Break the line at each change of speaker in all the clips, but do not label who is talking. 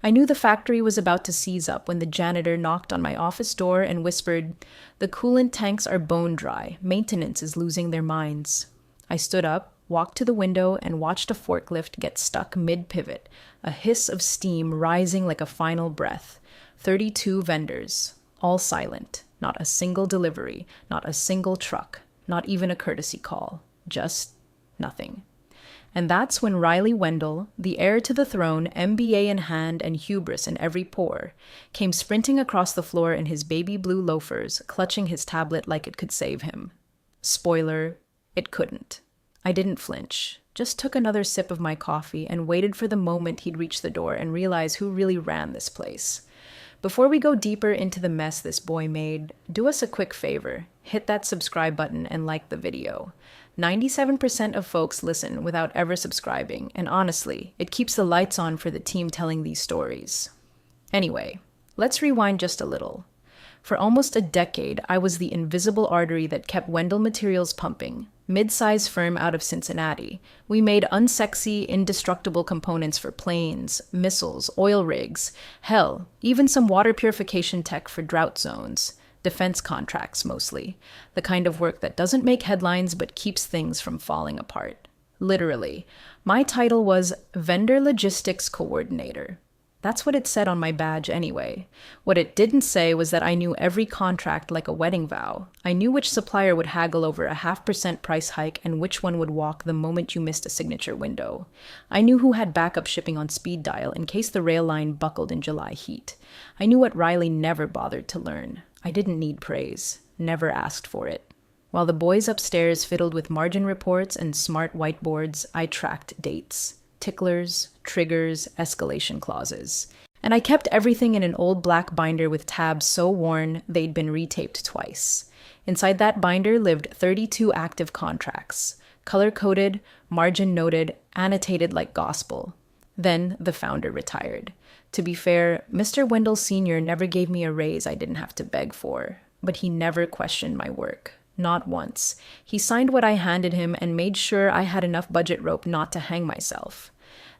I knew the factory was about to seize up when the janitor knocked on my office door and whispered, "The coolant tanks are bone dry. Maintenance is losing their minds." I stood up, walked to the window, and watched a forklift get stuck mid-pivot, a hiss of steam rising like a final breath. 32 vendors, all silent. Not a single delivery, not a single truck, not even a courtesy call. Just nothing. And that's when Riley Wendell, the heir to the throne, MBA in hand and hubris in every pore, came sprinting across the floor in his baby blue loafers, clutching his tablet like it could save him. Spoiler, it couldn't. I didn't flinch, just took another sip of my coffee and waited for the moment he'd reach the door and realize who really ran this place. Before we go deeper into the mess this boy made, do us a quick favor. Hit that subscribe button and like the video. 97% of folks listen without ever subscribing, and honestly, it keeps the lights on for the team telling these stories. Anyway, let's rewind just a little. For almost a decade, I was the invisible artery that kept Wendell Materials pumping. Mid-size firm out of Cincinnati. We made unsexy, indestructible components for planes, missiles, oil rigs, hell, even some water purification tech for drought zones. Defense contracts, mostly. The kind of work that doesn't make headlines but keeps things from falling apart. Literally. My title was Vendor Logistics Coordinator. That's what it said on my badge anyway. What it didn't say was that I knew every contract like a wedding vow. I knew which supplier would haggle over a 0.5% price hike and which one would walk the moment you missed a signature window. I knew who had backup shipping on speed dial in case the rail line buckled in July heat. I knew what Riley never bothered to learn. I didn't need praise. Never asked for it. While the boys upstairs fiddled with margin reports and smart whiteboards, I tracked dates. Ticklers, triggers, escalation clauses. And I kept everything in an old black binder with tabs so worn they'd been retaped twice. Inside that binder lived 32 active contracts, color-coded, margin-noted, annotated like gospel. Then the founder retired. To be fair, Mr. Wendell Sr. never gave me a raise I didn't have to beg for, but he never questioned my work. Not once. He signed what I handed him and made sure I had enough budget rope not to hang myself.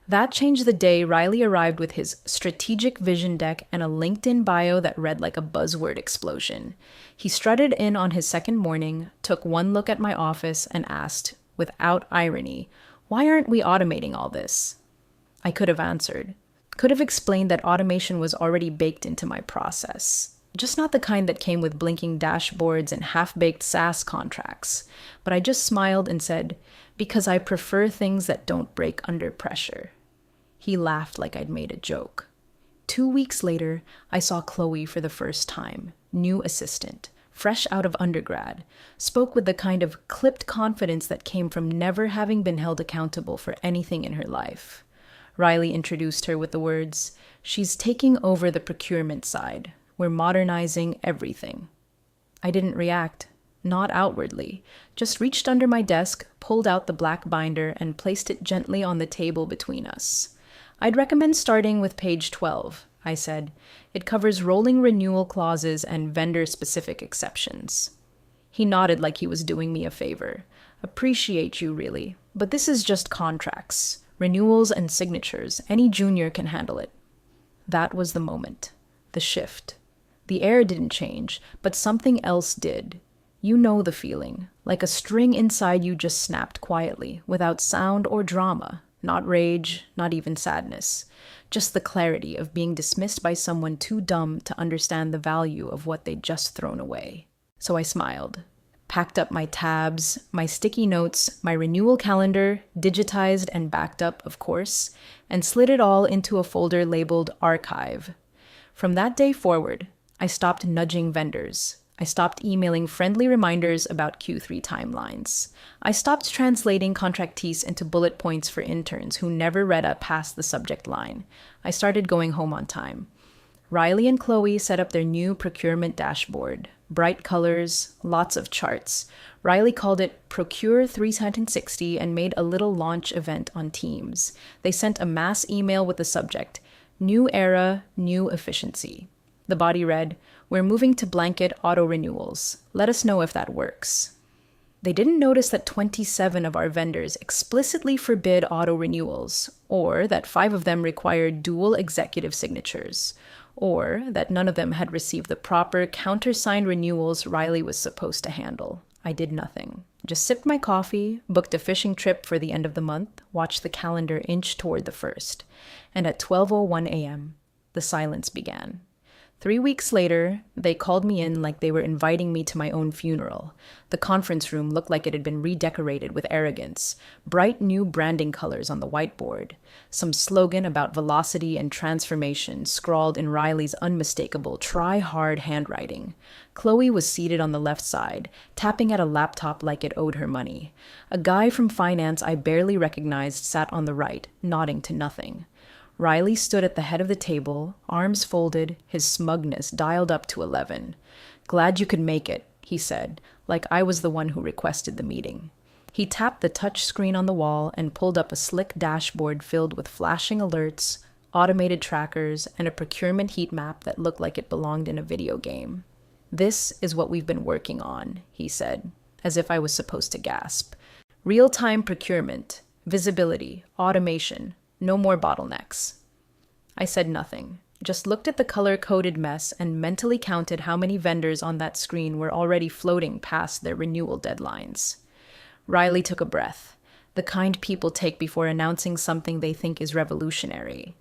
That changed the day Riley arrived with his strategic vision deck and a LinkedIn bio that read like a buzzword explosion. He strutted in on his second morning, took one look at my office, and asked, without irony, "Why aren't we automating all this?" I could have answered. Could have explained that automation was already baked into my process. Just not the kind that came with blinking dashboards and half-baked SaaS contracts. But I just smiled and said, "Because I prefer things that don't break under pressure." He laughed like I'd made a joke. 2 weeks later, I saw Chloe for the first time, new assistant, fresh out of undergrad, spoke with the kind of clipped confidence that came from never having been held accountable for anything in her life. Riley introduced her with the words, "She's taking over the procurement side. We're modernizing everything." I didn't react, not outwardly, just reached under my desk, pulled out the black binder, and placed it gently on the table between us. "I'd recommend starting with page 12, I said. "It covers rolling renewal clauses and vendor-specific exceptions." He nodded like he was doing me a favor. "Appreciate you, really. But this is just contracts. Renewals and signatures. Any junior can handle it." That was the moment. The shift. The air didn't change, but something else did. You know the feeling. Like a string inside you just snapped quietly, without sound or drama. Not rage, not even sadness. Just the clarity of being dismissed by someone too dumb to understand the value of what they'd just thrown away. So I smiled. Packed up my tabs, my sticky notes, my renewal calendar, digitized and backed up, of course, and slid it all into a folder labeled Archive. From that day forward, I stopped nudging vendors. I stopped emailing friendly reminders about Q3 timelines. I stopped translating contractees into bullet points for interns who never read up past the subject line. I started going home on time. Riley and Chloe set up their new procurement dashboard. Bright colors, lots of charts. Riley called it Procure 360 and made a little launch event on Teams. They sent a mass email with the subject, "New Era, New Efficiency." The body read, "We're moving to blanket auto renewals. Let us know if that works." They didn't notice that 27 of our vendors explicitly forbid auto renewals, or that 5 of them required dual executive signatures, or that none of them had received the proper countersigned renewals Riley was supposed to handle. I did nothing. Just sipped my coffee, booked a fishing trip for the end of the month, watched the calendar inch toward the 1st, and at 12:01 a.m., the silence began. 3 weeks later, they called me in like they were inviting me to my own funeral. The conference room looked like it had been redecorated with arrogance. Bright new branding colors on the whiteboard. Some slogan about velocity and transformation scrawled in Riley's unmistakable, try-hard handwriting. Chloe was seated on the left side, tapping at a laptop like it owed her money. A guy from finance I barely recognized sat on the right, nodding to nothing. Riley stood at the head of the table, arms folded, his smugness dialed up to 11. "Glad you could make it," he said, like I was the one who requested the meeting. He tapped the touch screen on the wall and pulled up a slick dashboard filled with flashing alerts, automated trackers, and a procurement heat map that looked like it belonged in a video game. "This is what we've been working on," he said, as if I was supposed to gasp. "Real-time procurement, visibility, automation. No more bottlenecks." I said nothing, just looked at the color-coded mess and mentally counted how many vendors on that screen were already floating past their renewal deadlines. Riley took a breath, the kind people take before announcing something they think is revolutionary.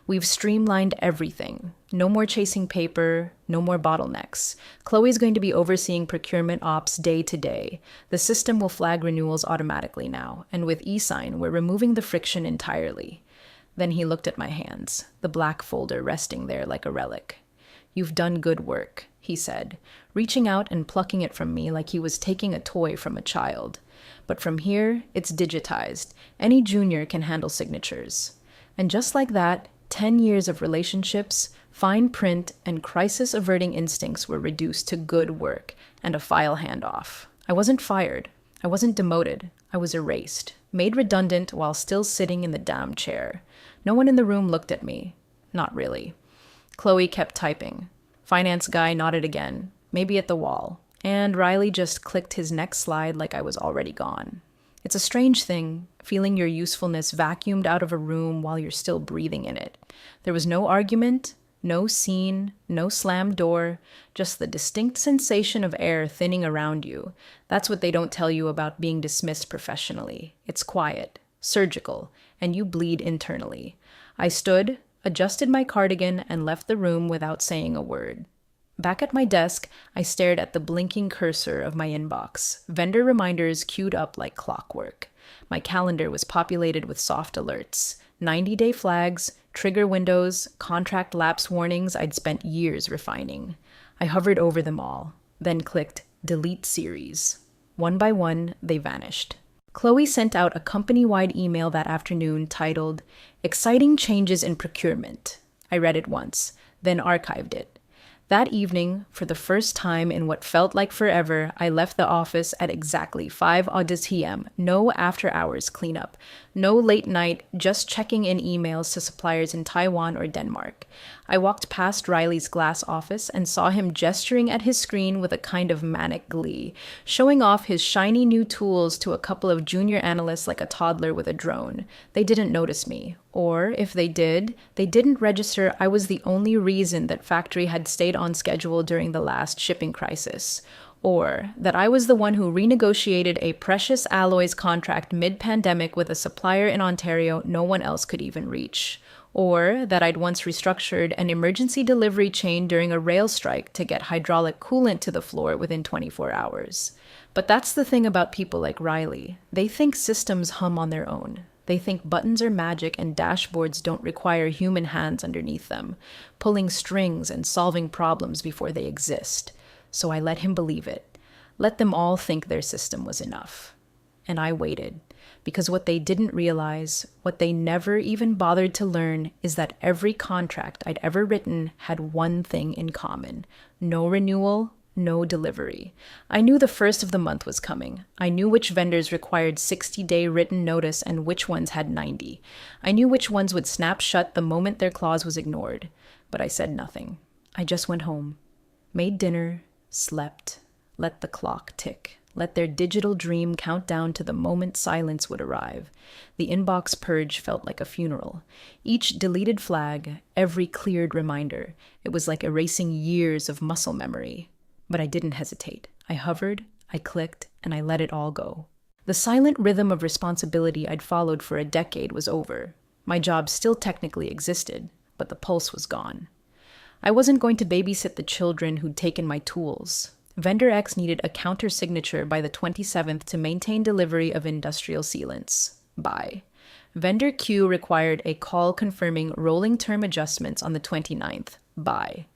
"We've streamlined everything. No more chasing paper, no more bottlenecks. Chloe's going to be overseeing procurement ops day to day. The system will flag renewals automatically now, and with eSign, we're removing the friction entirely." Then he looked at my hands, the black folder resting there like a relic. "You've done good work," he said, reaching out and plucking it from me like he was taking a toy from a child. "But from here, it's digitized. Any junior can handle signatures." And just like that, 10 years of relationships, fine print, and crisis-averting instincts were reduced to good work and a file handoff. I wasn't fired. I wasn't demoted. I was erased, made redundant while still sitting in the damn chair. No one in the room looked at me. Not really. Chloe kept typing. Finance guy nodded again, maybe at the wall, and Riley just clicked his next slide like I was already gone. It's a strange thing, feeling your usefulness vacuumed out of a room while you're still breathing in it. There was no argument, no scene, no slammed door, just the distinct sensation of air thinning around you. That's what they don't tell you about being dismissed professionally. It's quiet, surgical, and you bleed internally. I stood, adjusted my cardigan, and left the room without saying a word. Back at my desk, I stared at the blinking cursor of my inbox, vendor reminders queued up like clockwork. My calendar was populated with soft alerts, 90-day flags, trigger windows, contract lapse warnings I'd spent years refining. I hovered over them all, then clicked Delete Series. One by one, they vanished. Chloe sent out a company-wide email that afternoon titled, "Exciting Changes in Procurement." I read it once, then archived it. That evening, for the first time in what felt like forever, I left the office at exactly 5 p.m. No after-hours cleanup. No late night, just checking in emails to suppliers in Taiwan or Denmark. I walked past Riley's glass office and saw him gesturing at his screen with a kind of manic glee, showing off his shiny new tools to a couple of junior analysts like a toddler with a drone. They didn't notice me. Or, if they did, they didn't register I was the only reason that factory had stayed on schedule during the last shipping crisis. Or that I was the one who renegotiated a precious alloys contract mid-pandemic with a supplier in Ontario no one else could even reach. Or that I'd once restructured an emergency delivery chain during a rail strike to get hydraulic coolant to the floor within 24 hours. But that's the thing about people like Riley. They think systems hum on their own. They think buttons are magic and dashboards don't require human hands underneath them, pulling strings and solving problems before they exist. So I let him believe it. Let them all think their system was enough. And I waited, because what they didn't realize, what they never even bothered to learn, is that every contract I'd ever written had one thing in common: no renewal, no delivery. I knew the first of the month was coming. I knew which vendors required 60-day written notice and which ones had 90. I knew which ones would snap shut the moment their clause was ignored. But I said nothing. I just went home, made dinner, slept, let the clock tick. let their digital dream count down to the moment silence would arrive. The inbox purge felt like a funeral. Each deleted flag, every cleared reminder, it was like erasing years of muscle memory. But I didn't hesitate. I hovered, I clicked, and I let it all go. The silent rhythm of responsibility I'd followed for a decade was over. My job still technically existed, but the pulse was gone. I wasn't going to babysit the children who'd taken my tools. Vendor X needed a counter-signature by the 27th to maintain delivery of industrial sealants. Bye. Vendor Q required a call confirming rolling term adjustments on the 29th. Bye.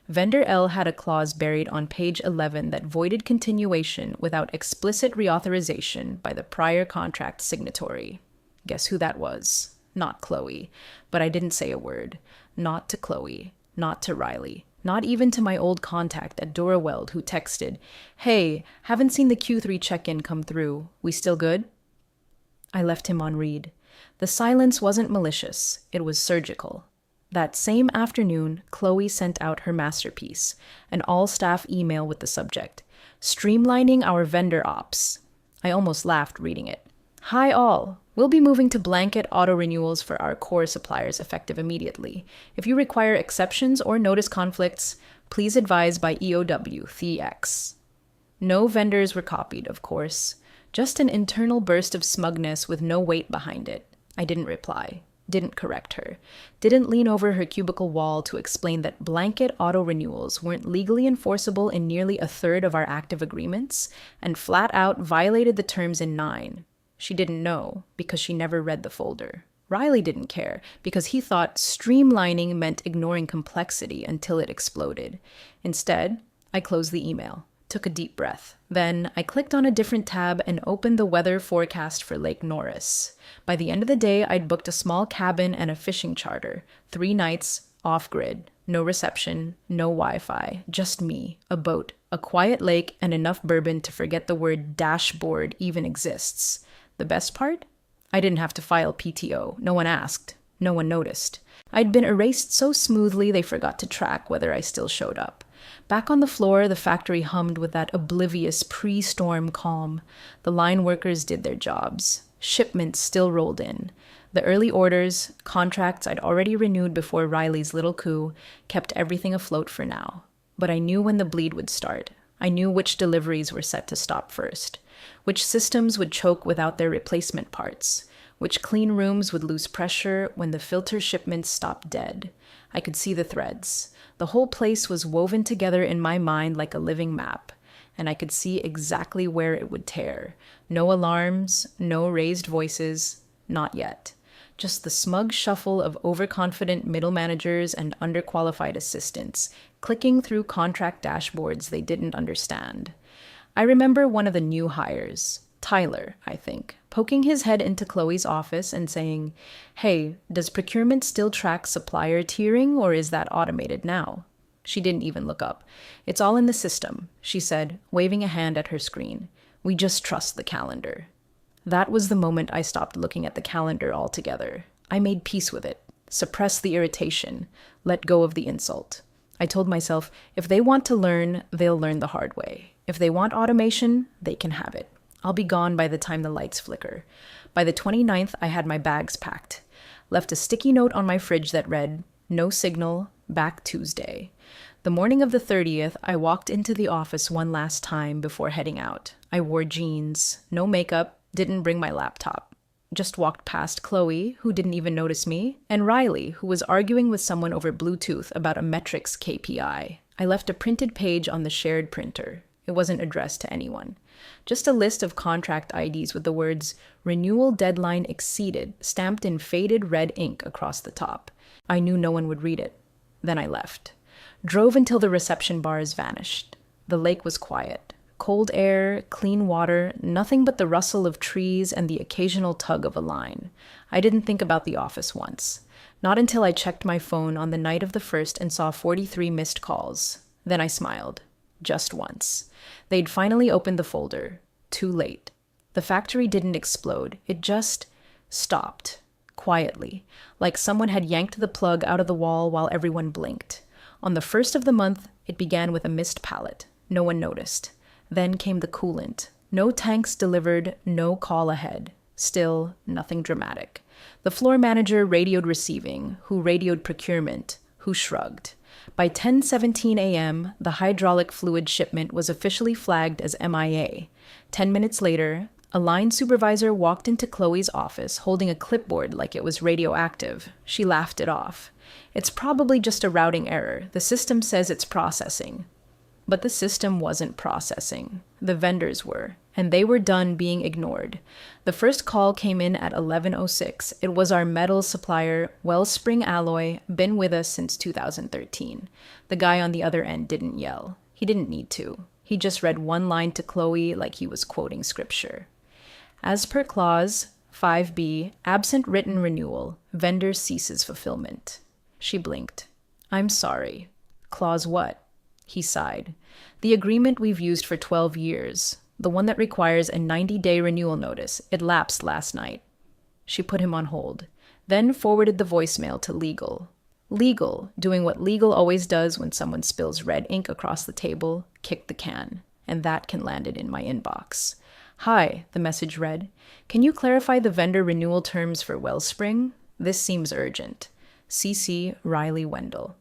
Vendor L had a clause buried on page 11 that voided continuation without explicit reauthorization by the prior contract signatory. Guess who that was? Not Chloe. But I didn't say a word. Not to Chloe. Not to Riley. Not even to my old contact at Doraweld who texted, "Hey, haven't seen the Q3 check-in come through. We still good?" I left him on read. The silence wasn't malicious. It was surgical. That same afternoon, Chloe sent out her masterpiece, an all-staff email with the subject, "Streamlining our vendor ops." I almost laughed reading it. "Hi all. We'll be moving to blanket auto-renewals for our core suppliers effective immediately. If you require exceptions or notice conflicts, please advise by EOW TheX. No vendors were copied, of course. Just an internal burst of smugness with no weight behind it. I didn't reply. Didn't correct her. Didn't lean over her cubicle wall to explain that blanket auto-renewals weren't legally enforceable in nearly a third of our active agreements and flat out violated the terms in 9. She didn't know because she never read the folder. Riley didn't care because he thought streamlining meant ignoring complexity until it exploded. Instead, I closed the email, took a deep breath. Then I clicked on a different tab and opened the weather forecast for Lake Norris. By the end of the day, I'd booked a small cabin and a fishing charter. 3 nights, off-grid. No reception, no Wi-Fi, just me, a boat, a quiet lake, and enough bourbon to forget the word dashboard even exists. The best part? I didn't have to file PTO. No one asked. No one noticed. I'd been erased so smoothly they forgot to track whether I still showed up. Back on the floor, the factory hummed with that oblivious pre-storm calm. The line workers did their jobs. Shipments still rolled in. The early orders, contracts I'd already renewed before Riley's little coup, kept everything afloat for now. But I knew when the bleed would start. I knew which deliveries were set to stop first, which systems would choke without their replacement parts, which clean rooms would lose pressure when the filter shipments stopped dead. I could see the threads. The whole place was woven together in my mind like a living map, and I could see exactly where it would tear. No alarms, no raised voices, not yet. Just the smug shuffle of overconfident middle managers and underqualified assistants, clicking through contract dashboards they didn't understand. I remember one of the new hires, Tyler, I think, poking his head into Chloe's office and saying, "Hey, does procurement still track supplier tiering or is that automated now?" She didn't even look up. "It's all in the system," she said, waving a hand at her screen. "We just trust the calendar." That was the moment I stopped looking at the calendar altogether. I made peace with it, suppressed the irritation, let go of the insult. I told myself, if they want to learn, they'll learn the hard way. If they want automation, they can have it. I'll be gone by the time the lights flicker. By the 29th, I had my bags packed. Left a sticky note on my fridge that read, "No signal, back Tuesday." The morning of the 30th, I walked into the office one last time before heading out. I wore jeans, no makeup, didn't bring my laptop. Just walked past Chloe, who didn't even notice me, and Riley, who was arguing with someone over Bluetooth about a metrics KPI. I left a printed page on the shared printer. It wasn't addressed to anyone. Just a list of contract IDs with the words "Renewal Deadline Exceeded" stamped in faded red ink across the top. I knew no one would read it. Then I left. Drove until the reception bars vanished. The lake was quiet. Cold air, clean water, nothing but the rustle of trees and the occasional tug of a line. I didn't think about the office once. Not until I checked my phone on the night of the 1st and saw 43 missed calls. Then I smiled. Just once. They'd finally opened the folder. Too late. The factory didn't explode. It just stopped. Quietly. Like someone had yanked the plug out of the wall while everyone blinked. On the 1st of the month, it began with a missed pallet. No one noticed. Then came the coolant. No tanks delivered, no call ahead. Still, nothing dramatic. The floor manager radioed receiving, who radioed procurement, who shrugged. By 10:17 a.m., the hydraulic fluid shipment was officially flagged as MIA. 10 minutes later, a line supervisor walked into Chloe's office holding a clipboard like it was radioactive. She laughed it off. It's probably just a routing error. The system says it's processing. But the system wasn't processing. The vendors were, and they were done being ignored. The first call came in at 11:06. It was our metal supplier, Wellspring Alloy, been with us since 2013. The guy on the other end didn't yell. He didn't need to. He just read one line to Chloe like he was quoting scripture. As per clause 5B, absent written renewal, vendor ceases fulfillment. She blinked. I'm sorry. Clause what? He sighed. The agreement we've used for 12 years. The one that requires a 90-day renewal notice. It lapsed last night. She put him on hold, then forwarded the voicemail to legal. Legal, doing what legal always does when someone spills red ink across the table, kicked the can. And that can land it in my inbox. Hi, the message read. Can you clarify the vendor renewal terms for Wellspring? This seems urgent. CC Riley Wendell.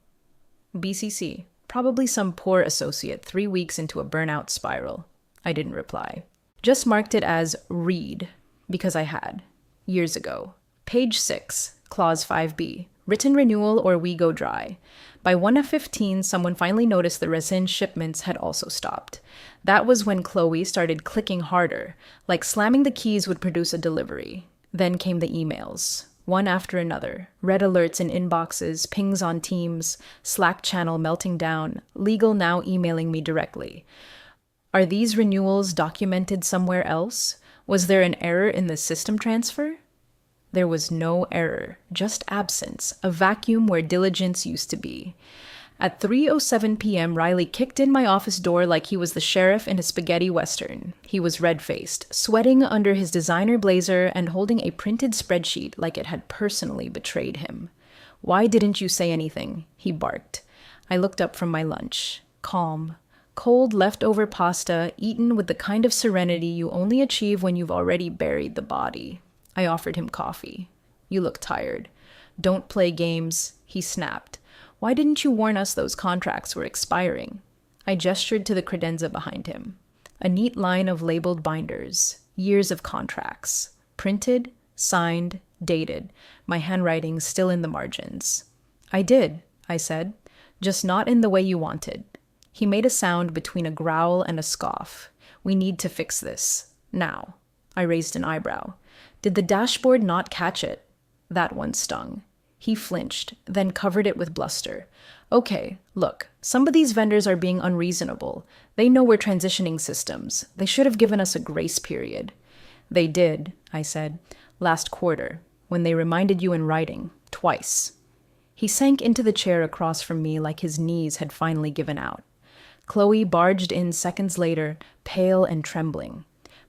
BCC. Probably some poor associate 3 weeks into a burnout spiral. I didn't reply. Just marked it as read, because I had. Years ago. Page 6, clause 5B. Written renewal or we go dry. By 1:15, someone finally noticed the resin shipments had also stopped. That was when Chloe started clicking harder, like slamming the keys would produce a delivery. Then came the emails. One after another, red alerts in inboxes, pings on Teams, Slack channel melting down, legal now emailing me directly. Are these renewals documented somewhere else? Was there an error in the system transfer? There was no error, just absence, a vacuum where diligence used to be. At 3:07 p.m., Riley kicked in my office door like he was the sheriff in a spaghetti western. He was red-faced, sweating under his designer blazer and holding a printed spreadsheet like it had personally betrayed him. Why didn't you say anything? He barked. I looked up from my lunch. Calm. Cold leftover pasta eaten with the kind of serenity you only achieve when you've already buried the body. I offered him coffee. You look tired. Don't play games, he snapped. Why didn't you warn us those contracts were expiring? I gestured to the credenza behind him. A neat line of labeled binders. Years of contracts. Printed, signed, dated. My handwriting still in the margins. I did, I said. Just not in the way you wanted. He made a sound between a growl and a scoff. We need to fix this. Now. I raised an eyebrow. Did the dashboard not catch it? That one stung. He flinched, then covered it with bluster. Okay, look, some of these vendors are being unreasonable. They know we're transitioning systems. They should have given us a grace period. They did, I said, last quarter, when they reminded you in writing, twice. He sank into the chair across from me like his knees had finally given out. Chloe barged in seconds later, pale and trembling.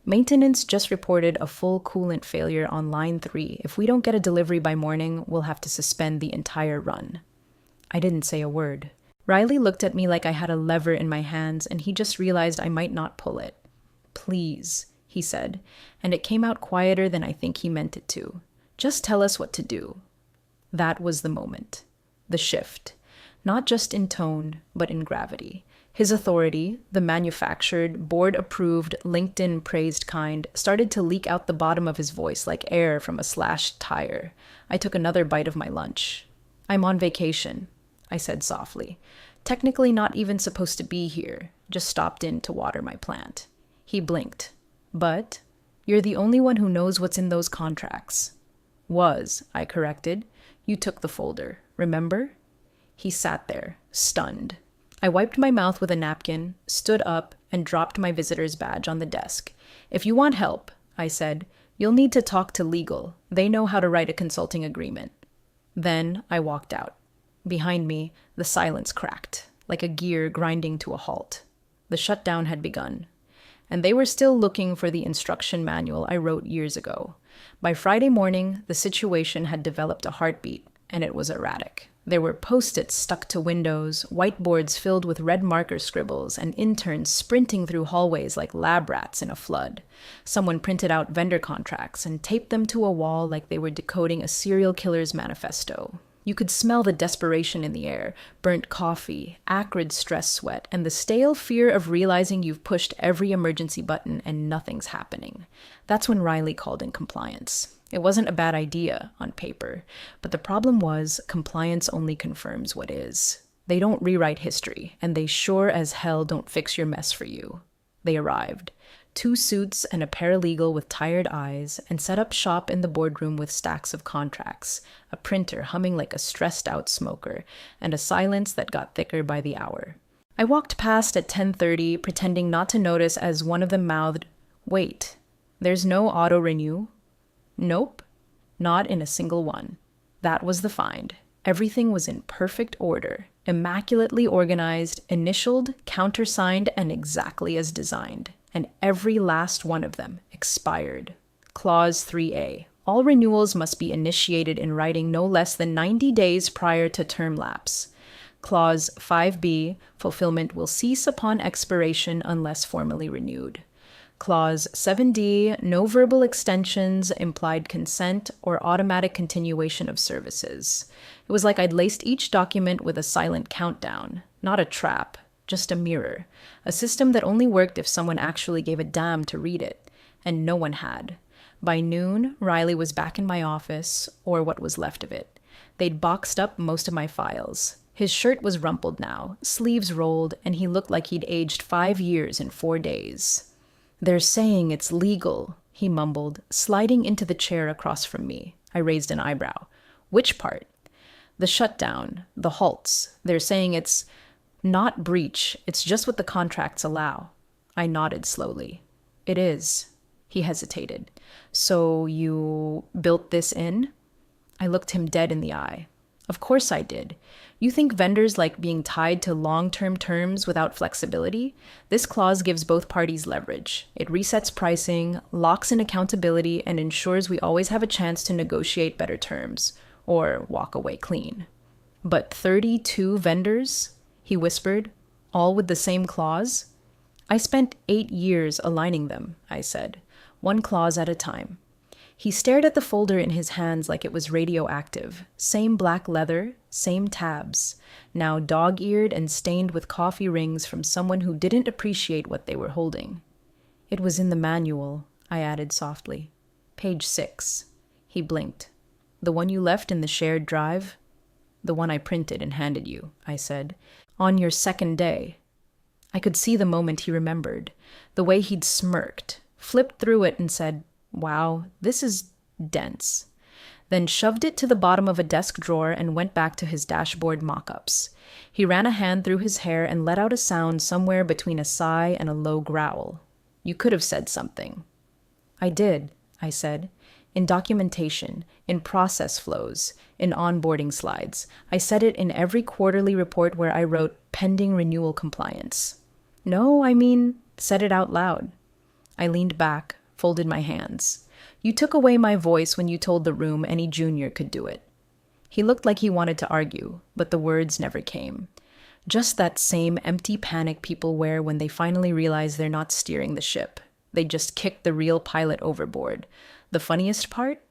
Maintenance just reported a full coolant failure on line 3. If we don't get a delivery by morning, we'll have to suspend the entire run. I didn't say a word. Riley looked at me like I had a lever in my hands, and he just realized I might not pull it. Please, he said, and it came out quieter than I think he meant it to. Just tell us what to do. That was the moment. The shift. Not just in tone, but in gravity. His authority, the manufactured, board-approved, LinkedIn-praised kind, started to leak out the bottom of his voice like air from a slashed tire. I took another bite of my lunch. I'm on vacation, I said softly. Technically not even supposed to be here, just stopped in to water my plant. He blinked. But you're the only one who knows what's in those contracts. Was, I corrected. You took the folder, remember? He sat there, stunned. I wiped my mouth with a napkin, stood up, and dropped my visitor's badge on the desk. If you want help, I said, you'll need to talk to legal. They know how to write a consulting agreement. Then I walked out. Behind me, the silence cracked, like a gear grinding to a halt. The shutdown had begun. And they were still looking for the instruction manual I wrote years ago. By Friday morning, the situation had developed a heartbeat, and it was erratic. There were post-its stuck to windows, whiteboards filled with red marker scribbles, and interns sprinting through hallways like lab rats in a flood. Someone printed out vendor contracts and taped them to a wall like they were decoding a serial killer's manifesto. You could smell the desperation in the air, burnt coffee, acrid stress sweat, and the stale fear of realizing you've pushed every emergency button and nothing's happening. That's when Riley called in compliance. It wasn't a bad idea on paper, but the problem was compliance only confirms what is. They don't rewrite history, and they sure as hell don't fix your mess for you. They arrived. 2 suits and a paralegal with tired eyes, and set up shop in the boardroom with stacks of contracts, a printer humming like a stressed-out smoker, and a silence that got thicker by the hour. I walked past at 10:30, pretending not to notice as one of them mouthed, "Wait, there's no auto-renew?" Nope, not in a single one. That was the find. Everything was in perfect order, immaculately organized, initialed, countersigned, and exactly as designed. And every last one of them expired. Clause 3A. All renewals must be initiated in writing no less than 90 days prior to term lapse. Clause 5B. Fulfillment will cease upon expiration unless formally renewed. Clause 7D, no verbal extensions, implied consent, or automatic continuation of services. It was like I'd laced each document with a silent countdown. Not a trap, just a mirror. A system that only worked if someone actually gave a damn to read it. And no one had. By noon, Riley was back in my office, or what was left of it. They'd boxed up most of my files. His shirt was rumpled now, sleeves rolled, and he looked like he'd aged 5 years in 4 days. "They're saying it's legal," he mumbled, sliding into the chair across from me. I raised an eyebrow. "Which part?" "The shutdown, the halts. They're saying it's not breach, it's just what the contracts allow." I nodded slowly. "It is." He hesitated. "So you built this in?" I looked him dead in the eye. "Of course I did. You think vendors like being tied to long-term terms without flexibility? This clause gives both parties leverage. It resets pricing, locks in accountability, and ensures we always have a chance to negotiate better terms, or walk away clean." "But 32 vendors?" he whispered, "all with the same clause?" "I spent 8 years aligning them," I said, "one clause at a time." He stared at the folder in his hands like it was radioactive. Same black leather, same tabs, now dog-eared and stained with coffee rings from someone who didn't appreciate what they were holding. "It was in the manual," I added softly. "Page 6. He blinked. "The one you left in the shared drive?" "The one I printed and handed you," I said. "On your second day." I could see the moment he remembered, the way he'd smirked, flipped through it and said, "Wow, this is dense." Then shoved it to the bottom of a desk drawer and went back to his dashboard mock-ups. He ran a hand through his hair and let out a sound somewhere between a sigh and a low growl. "You could have said something." "I did," I said. "In documentation, in process flows, in onboarding slides. I said it in every quarterly report where I wrote pending renewal compliance." "No, I mean," said it out loud. I leaned back, folded my hands. "You took away my voice when you told the room any junior could do it." He looked like he wanted to argue, but the words never came. Just that same empty panic people wear when they finally realize they're not steering the ship. They just kicked the real pilot overboard. The funniest part?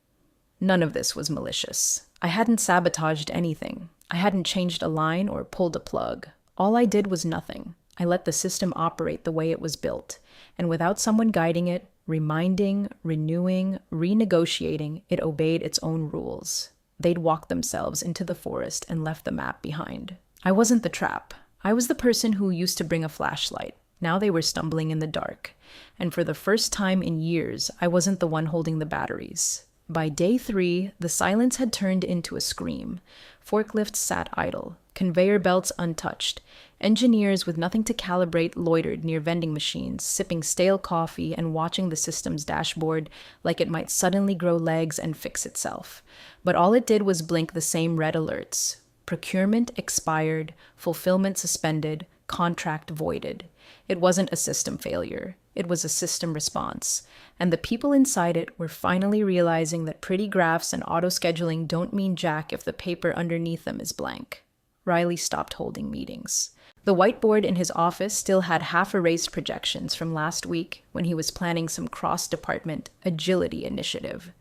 None of this was malicious. I hadn't sabotaged anything. I hadn't changed a line or pulled a plug. All I did was nothing. I let the system operate the way it was built, and without someone guiding it, reminding, renewing, renegotiating, it obeyed its own rules. They'd walked themselves into the forest and left the map behind. I wasn't the trap. I was the person who used to bring a flashlight. Now they were stumbling in the dark. And for the first time in years, I wasn't the one holding the batteries. By day 3, the silence had turned into a scream. Forklifts sat idle, conveyor belts untouched. Engineers with nothing to calibrate loitered near vending machines, sipping stale coffee and watching the system's dashboard like it might suddenly grow legs and fix itself. But all it did was blink the same red alerts. Procurement expired, fulfillment suspended, contract voided. It wasn't a system failure. It was a system response, and the people inside it were finally realizing that pretty graphs and auto-scheduling don't mean jack if the paper underneath them is blank. Riley stopped holding meetings. The whiteboard in his office still had half-erased projections from last week when he was planning some cross-department agility initiative.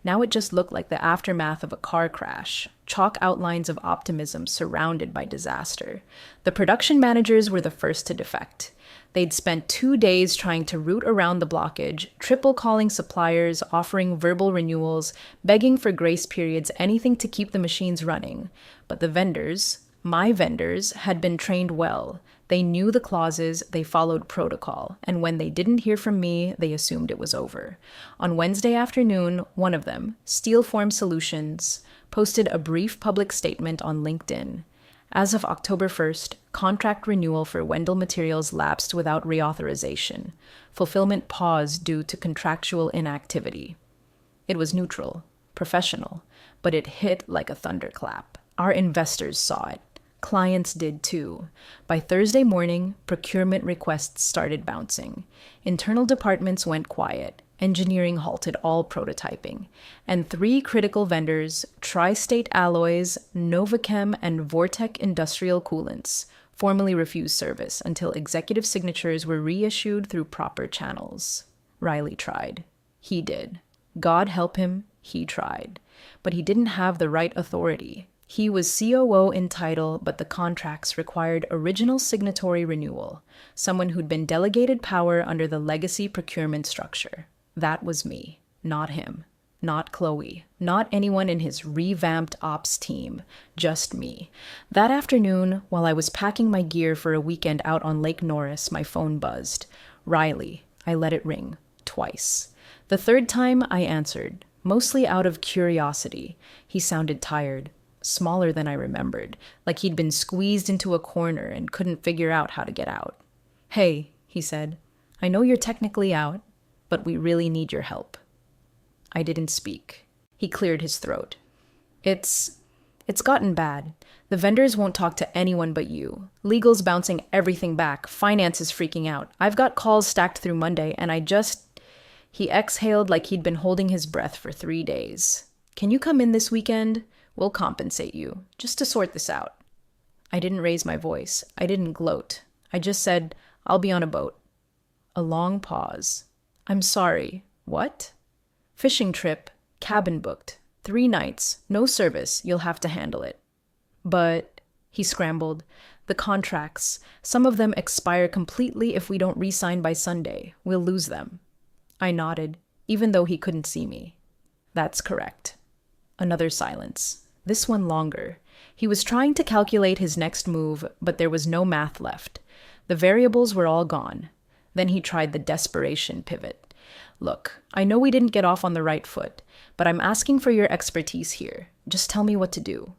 Now it just looked like the aftermath of a car crash, chalk outlines of optimism surrounded by disaster. The production managers were the first to defect. They'd spent 2 days trying to root around the blockage, triple calling suppliers, offering verbal renewals, begging for grace periods, anything to keep the machines running. But the vendors, my vendors, had been trained well. They knew the clauses, they followed protocol, and when they didn't hear from me, they assumed it was over. On Wednesday afternoon, one of them, Steelform Solutions, posted a brief public statement on LinkedIn. As of October 1st, contract renewal for Wendell Materials lapsed without reauthorization. Fulfillment paused due to contractual inactivity. It was neutral, professional, but it hit like a thunderclap. Our investors saw it. Clients did too. By Thursday morning, procurement requests started bouncing. Internal departments went quiet. Engineering halted all prototyping. And 3 critical vendors, Tri-State Alloys, Novachem, and Vortec Industrial Coolants, formally refused service until executive signatures were reissued through proper channels. Riley tried. He did. God help him, he tried. But he didn't have the right authority. He was COO in title, but the contracts required original signatory renewal, someone who'd been delegated power under the legacy procurement structure. That was me, not him, not Chloe, not anyone in his revamped ops team, just me. That afternoon, while I was packing my gear for a weekend out on Lake Norris, my phone buzzed. Riley. I let it ring, twice. The third time, I answered, mostly out of curiosity. He sounded tired. Smaller than I remembered, like he'd been squeezed into a corner and couldn't figure out how to get out. Hey, he said, I know you're technically out, but we really need your help. I didn't speak. He cleared his throat. It's gotten bad. The vendors won't talk to anyone but you. Legal's bouncing everything back. Finance is freaking out. I've got calls stacked through Monday, and He exhaled like he'd been holding his breath for 3 days. Can you come in this weekend? We'll compensate you, just to sort this out. I didn't raise my voice. I didn't gloat. I just said, I'll be on a boat. A long pause. I'm sorry. What? Fishing trip. Cabin booked. 3 nights. No service. You'll have to handle it. But, he scrambled, the contracts. Some of them expire completely if we don't re-sign by Sunday. We'll lose them. I nodded, even though he couldn't see me. That's correct. Another silence. This one longer. He was trying to calculate his next move, but there was no math left. The variables were all gone. Then he tried the desperation pivot. Look, I know we didn't get off on the right foot, but I'm asking for your expertise here. Just tell me what to do.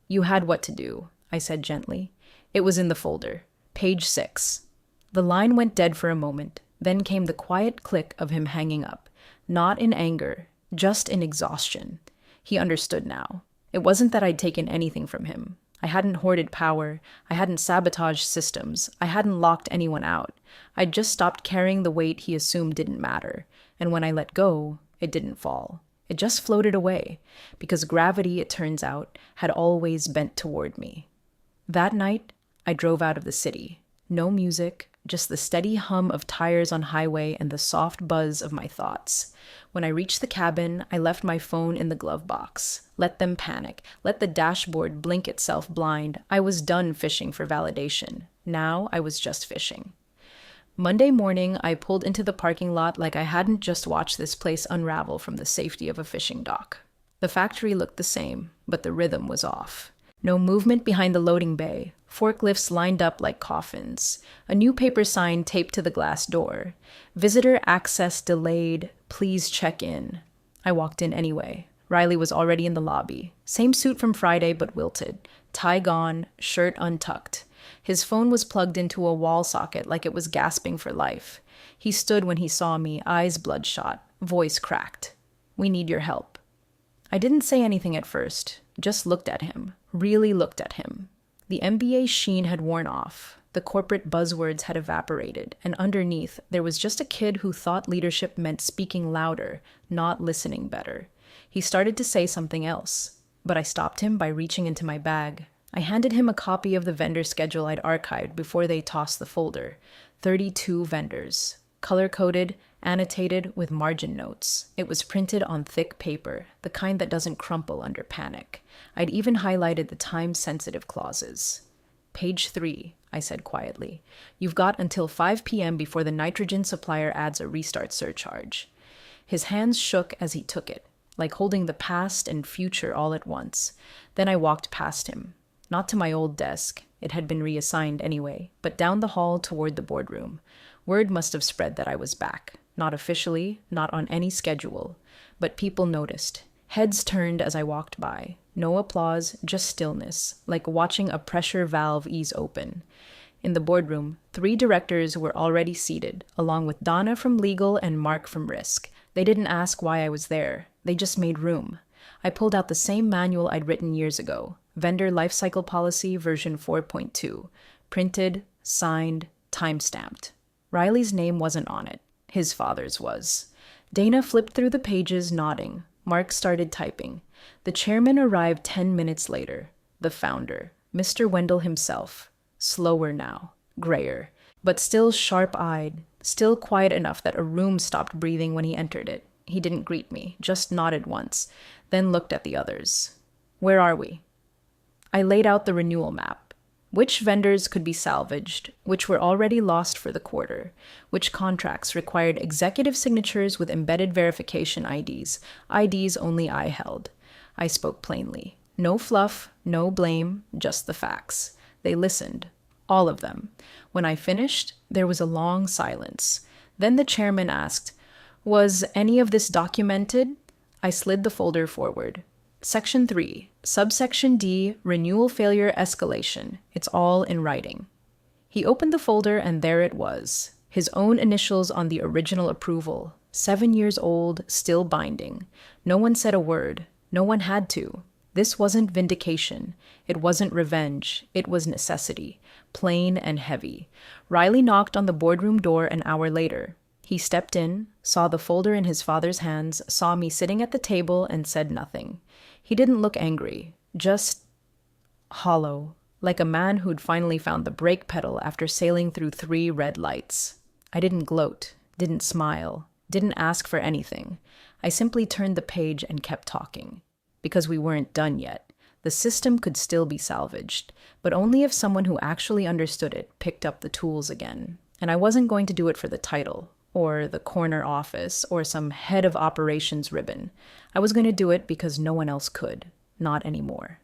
You had what to do, I said gently. It was in the folder. Page 6. The line went dead for a moment. Then came the quiet click of him hanging up. Not in anger, just in exhaustion. He understood now. It wasn't that I'd taken anything from him. I hadn't hoarded power. I hadn't sabotaged systems. I hadn't locked anyone out. I'd just stopped carrying the weight he assumed didn't matter. And when I let go, it didn't fall. It just floated away, because gravity, it turns out, had always bent toward me. That night, I drove out of the city. No music, just the steady hum of tires on highway and the soft buzz of my thoughts. When I reached the cabin, I left my phone in the glove box. Let them panic. Let the dashboard blink itself blind. I was done fishing for validation. Now I was just fishing. Monday morning, I pulled into the parking lot like I hadn't just watched this place unravel from the safety of a fishing dock. The factory looked the same, but the rhythm was off. No movement behind the loading bay. Forklifts lined up like coffins. A new paper sign taped to the glass door. Visitor access delayed. Please check in. I walked in anyway. Riley was already in the lobby. Same suit from Friday, but wilted. Tie gone, shirt untucked. His phone was plugged into a wall socket like it was gasping for life. He stood when he saw me, eyes bloodshot, voice cracked. We need your help. I didn't say anything at first, just looked at him, really looked at him. The MBA sheen had worn off. The corporate buzzwords had evaporated, and underneath, there was just a kid who thought leadership meant speaking louder, not listening better. He started to say something else, but I stopped him by reaching into my bag. I handed him a copy of the vendor schedule I'd archived before they tossed the folder. 32 vendors, color-coded, annotated with margin notes. It was printed on thick paper, the kind that doesn't crumple under panic. I'd even highlighted the time-sensitive clauses. Page 3, I said quietly. You've got until 5 p.m. before the nitrogen supplier adds a restart surcharge. His hands shook as he took it, like holding the past and future all at once. Then I walked past him. Not to my old desk. It had been reassigned anyway, but down the hall toward the boardroom. Word must have spread that I was back. Not officially, not on any schedule. But people noticed. Heads turned as I walked by. No applause, just stillness, like watching a pressure valve ease open. In the boardroom, 3 directors were already seated, along with Donna from legal and Mark from risk. They didn't ask why I was there. They just made room. I pulled out the same manual I'd written years ago, Vendor Lifecycle Policy version 4.2, printed, signed, time-stamped. Riley's name wasn't on it. His father's was. Dana flipped through the pages, nodding. Mark started typing. The chairman arrived 10 minutes later. The founder, Mr. Wendell himself. Slower now, grayer, but still sharp-eyed, still quiet enough that a room stopped breathing when he entered it. He didn't greet me, just nodded once, then looked at the others. Where are we? I laid out the renewal map. Which vendors could be salvaged, which were already lost for the quarter, which contracts required executive signatures with embedded verification IDs only I held. I spoke plainly. No fluff, no blame, just the facts. They listened. All of them. When I finished, there was a long silence. Then the chairman asked, "Was any of this documented?" I slid the folder forward. Section 3, Subsection D, Renewal Failure Escalation. It's all in writing. He opened the folder and there it was. His own initials on the original approval. 7 years old, still binding. No one said a word. No one had to. This wasn't vindication. It wasn't revenge. It was necessity. Plain and heavy. Riley knocked on the boardroom door an hour later. He stepped in, saw the folder in his father's hands, saw me sitting at the table, and said nothing. He didn't look angry, just hollow, like a man who'd finally found the brake pedal after sailing through 3 red lights. I didn't gloat, didn't smile, didn't ask for anything. I simply turned the page and kept talking. Because we weren't done yet. The system could still be salvaged, but only if someone who actually understood it picked up the tools again. And I wasn't going to do it for the title, or the corner office, or some head of operations ribbon. I was going to do it because no one else could. Not anymore.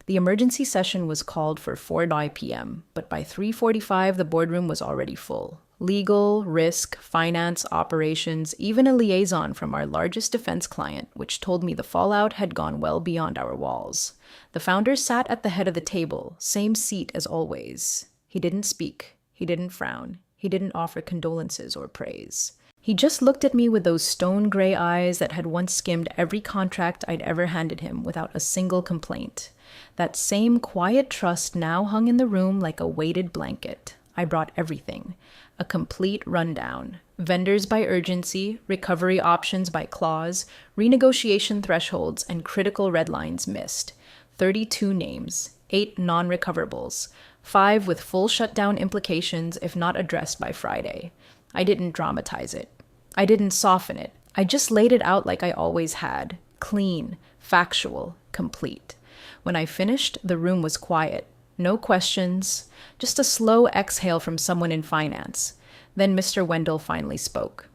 The emergency session was called for 4 p.m., but by 3:45 the boardroom was already full. Legal, risk, finance, operations, even a liaison from our largest defense client, which told me the fallout had gone well beyond our walls. The founder sat at the head of the table, same seat as always. He didn't speak. He didn't frown. He didn't offer condolences or praise. He just looked at me with those stone-gray eyes that had once skimmed every contract I'd ever handed him without a single complaint. That same quiet trust now hung in the room like a weighted blanket. I brought everything. A complete rundown. Vendors by urgency, recovery options by clause, renegotiation thresholds, and critical red lines missed. 32 names, 8 non-recoverables, 5 with full shutdown implications if not addressed by Friday. I didn't dramatize it. I didn't soften it. I just laid it out like I always had. Clean, factual, complete. When I finished, the room was quiet. No questions, just a slow exhale from someone in finance. Then Mr. Wendell finally spoke.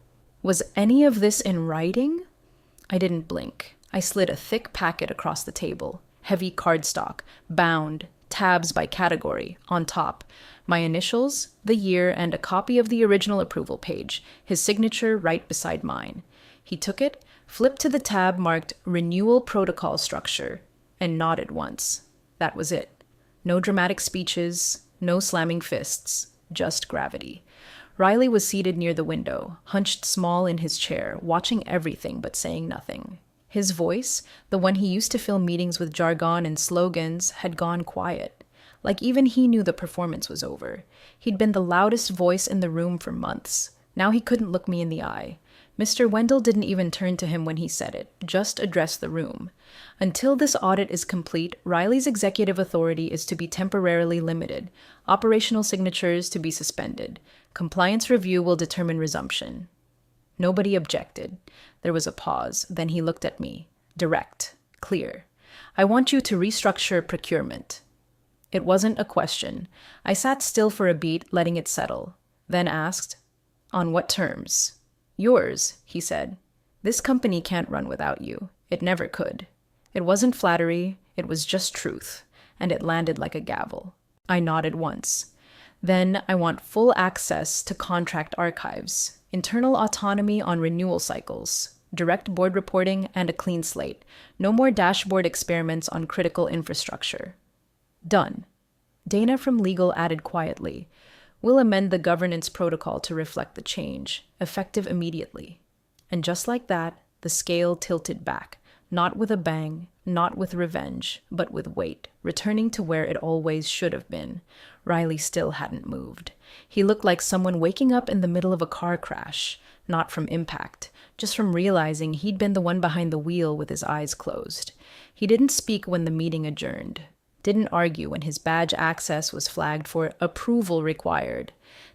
Was any of this in writing? I didn't blink. I slid a thick packet across the table. Heavy cardstock, bound, tabs by category, on top. My initials, the year, and a copy of the original approval page, his signature right beside mine. He took it, flipped to the tab marked Renewal Protocol Structure, and nodded once. That was it. No dramatic speeches, no slamming fists, just gravity. Riley was seated near the window, hunched small in his chair, watching everything but saying nothing. His voice, the one he used to fill meetings with jargon and slogans, had gone quiet, Like even he knew the performance was over. He'd been the loudest voice in the room for months. Now he couldn't look me in the eye. Mr. Wendell didn't even turn to him when he said it, just addressed the room. Until this audit is complete, Riley's executive authority is to be temporarily limited, operational signatures to be suspended. Compliance review will determine resumption. Nobody objected. There was a pause. Then he looked at me. Direct. Clear. I want you to restructure procurement. It wasn't a question. I sat still for a beat, letting it settle. Then asked, on what terms? Yours, he said. This company can't run without you. It never could. It wasn't flattery, it was just truth, and it landed like a gavel. I nodded once. Then I want full access to contract archives, internal autonomy on renewal cycles, direct board reporting, and a clean slate. No more dashboard experiments on critical infrastructure. Done. Dana from legal added quietly, we'll amend the governance protocol to reflect the change, effective immediately. And just like that, the scale tilted back, not with a bang, not with revenge, but with weight, returning to where it always should have been. Riley still hadn't moved. He looked like someone waking up in the middle of a car crash, not from impact, just from realizing he'd been the one behind the wheel with his eyes closed. He didn't speak when the meeting adjourned. Didn't argue when his badge access was flagged for approval required.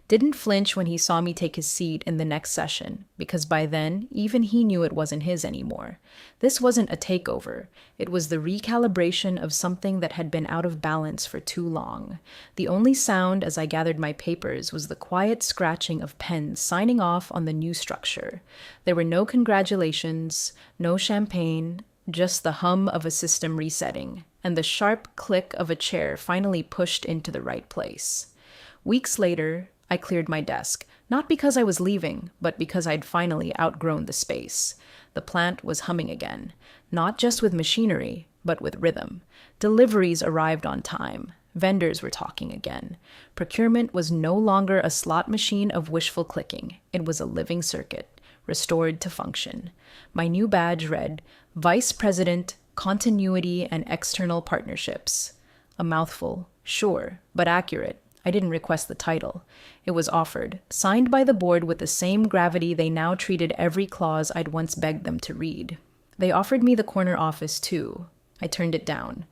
Didn't flinch when he saw me take his seat in the next session, because by then, even he knew it wasn't his anymore. This wasn't a takeover. It was the recalibration of something that had been out of balance for too long. The only sound as I gathered my papers was the quiet scratching of pens signing off on the new structure. There were no congratulations, no champagne, just the hum of a system resetting, and the sharp click of a chair finally pushed into the right place. Weeks later, I cleared my desk, not because I was leaving, but because I'd finally outgrown the space. The plant was humming again, not just with machinery, but with rhythm. Deliveries arrived on time. Vendors were talking again. Procurement was no longer a slot machine of wishful clicking. It was a living circuit, restored to function. My new badge read, Vice President, Continuity and External Partnerships. A mouthful, sure, but accurate. I didn't request the title. It was offered, signed by the board with the same gravity they now treated every clause I'd once begged them to read. They offered me the corner office, too. I turned it down.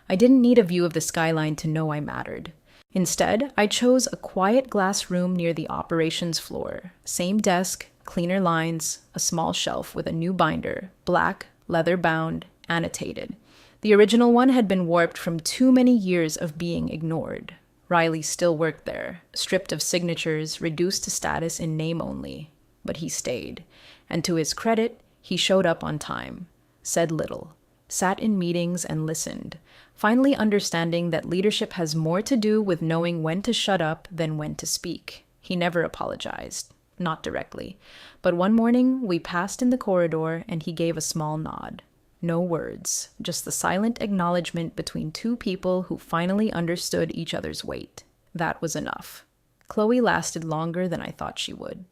I didn't need a view of the skyline to know I mattered. Instead, I chose a quiet glass room near the operations floor. Same desk, cleaner lines, a small shelf with a new binder, black, leather-bound, annotated. The original one had been warped from too many years of being ignored. Riley still worked there, stripped of signatures, reduced to status in name only. But he stayed. And to his credit, he showed up on time, said little, sat in meetings and listened, finally understanding that leadership has more to do with knowing when to shut up than when to speak. He never apologized, not directly. But one morning, we passed in the corridor and he gave a small nod. No words, just the silent acknowledgement between two people who finally understood each other's weight. That was enough. Chloe lasted longer than I thought she would.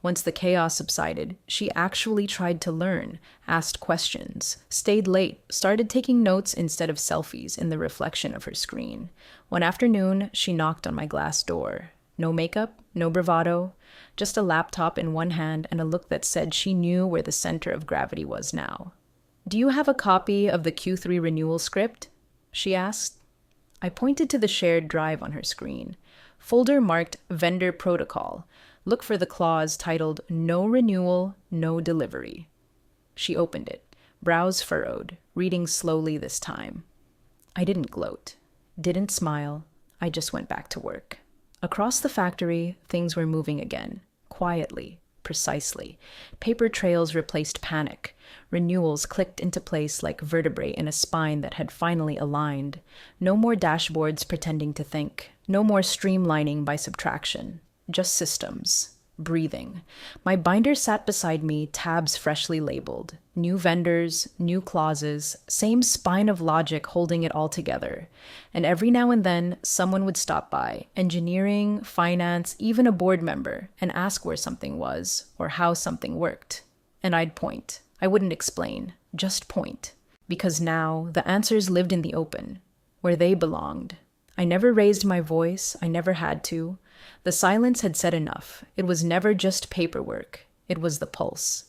Once the chaos subsided, she actually tried to learn, asked questions, stayed late, started taking notes instead of selfies in the reflection of her screen. One afternoon, she knocked on my glass door. No makeup, no bravado, just a laptop in one hand and a look that said she knew where the center of gravity was now. Do you have a copy of the Q3 renewal script? She asked. I pointed to the shared drive on her screen. Folder marked Vendor Protocol. Look for the clause titled No Renewal, No Delivery. She opened it, brows furrowed, reading slowly this time. I didn't gloat, didn't smile. I just went back to work. Across the factory, things were moving again, quietly, precisely. Paper trails replaced panic. Renewals clicked into place like vertebrae in a spine that had finally aligned. No more dashboards pretending to think. No more streamlining by subtraction. Just systems. Breathing. My binder sat beside me, tabs freshly labeled. New vendors, new clauses, same spine of logic holding it all together. And every now and then, someone would stop by, engineering, finance, even a board member, and ask where something was, or how something worked. And I'd point. I wouldn't explain, just point. Because now, the answers lived in the open, where they belonged. I never raised my voice. I never had to. The silence had said enough. It was never just paperwork. It was the pulse.